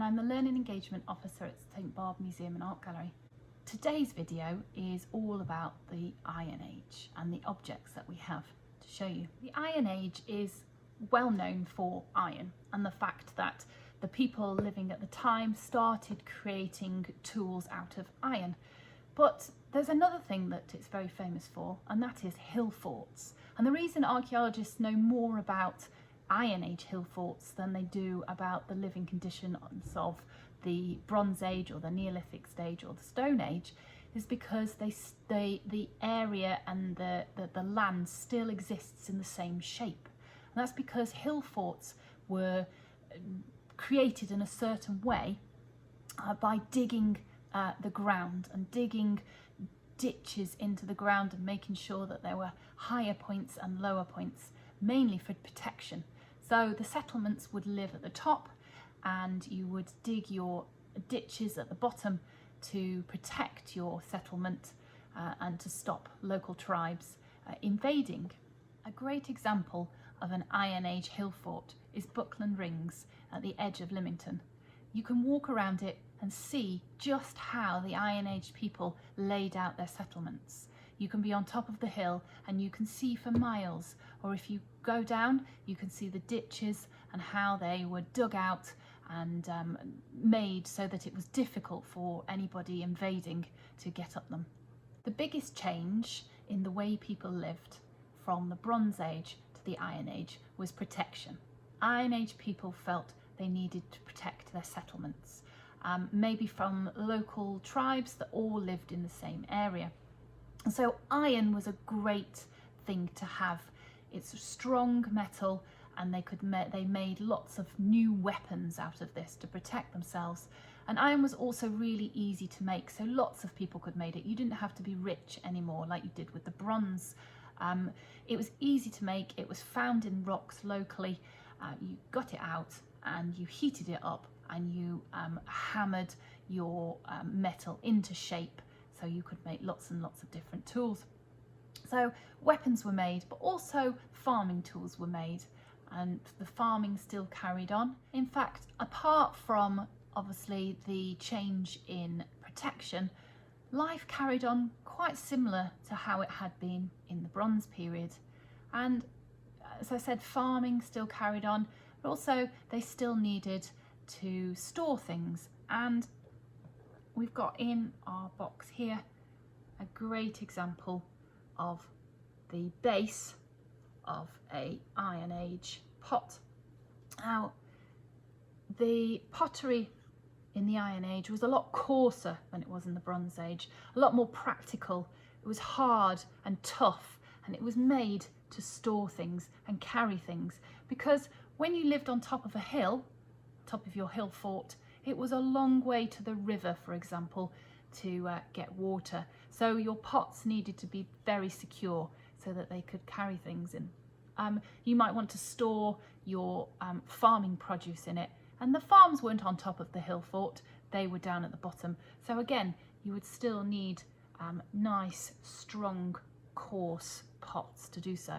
and I'm the Learning Engagement Officer at St Barbe Museum and Art Gallery. Today's video is all about the Iron Age and the objects that we have to show you. The Iron Age is well known for iron and the fact that the people living at the time started creating tools out of iron. But there's another thing that it's very famous for, and that is Hillforts. And the reason archaeologists know more about Iron Age Hillforts than they do about the living conditions of the Bronze Age or the Neolithic stage or the Stone Age is because the area and the land still exists in the same shape. And that's because Hillforts were created in a certain way by digging the ground and digging ditches into the ground and making sure that there were higher points and lower points, mainly for protection. So the settlements would live at the top and you would dig your ditches at the bottom to protect your settlement and to stop local tribes invading. A great example of an Iron Age hill fort is Buckland Rings at the edge of Lymington. You can walk around it and see just how the Iron Age people laid out their settlements. You can be on top of the hill and you can see for miles, or if you go down you can see the ditches and how they were dug out and made so that it was difficult for anybody invading to get up them. The biggest change in the way people lived from the Bronze Age to the Iron Age was protection. Iron Age people felt they needed to protect their settlements, maybe from local tribes that all lived in the same area. And so iron was a great thing to have. It's a strong metal and they made lots of new weapons out of this to protect themselves. And iron was also really easy to make, so lots of people could make it. You didn't have to be rich anymore like you did with the bronze. It was easy to make, it was found in rocks locally. You got it out and you heated it up and you hammered your metal into shape so you could make lots and lots of different tools. So weapons were made, but also farming tools were made, and the farming still carried on. In fact, apart from obviously the change in protection, life carried on quite similar to how it had been in the Bronze period. And as I said, farming still carried on, but also they still needed to store things. And we've got in our box here a great example of the base of a Iron Age pot. Now, the pottery in the Iron Age was a lot coarser than it was in the Bronze Age, a lot more practical. It was hard and tough, and it was made to store things and carry things, because when you lived on top of a hill, top of your hill fort, it was a long way to the river, for example, to get water. So your pots needed to be very secure so that they could carry things in. You might want to store your farming produce in it, and the farms weren't on top of the hill fort, they were down at the bottom. So again, you would still need nice, strong, coarse pots to do so.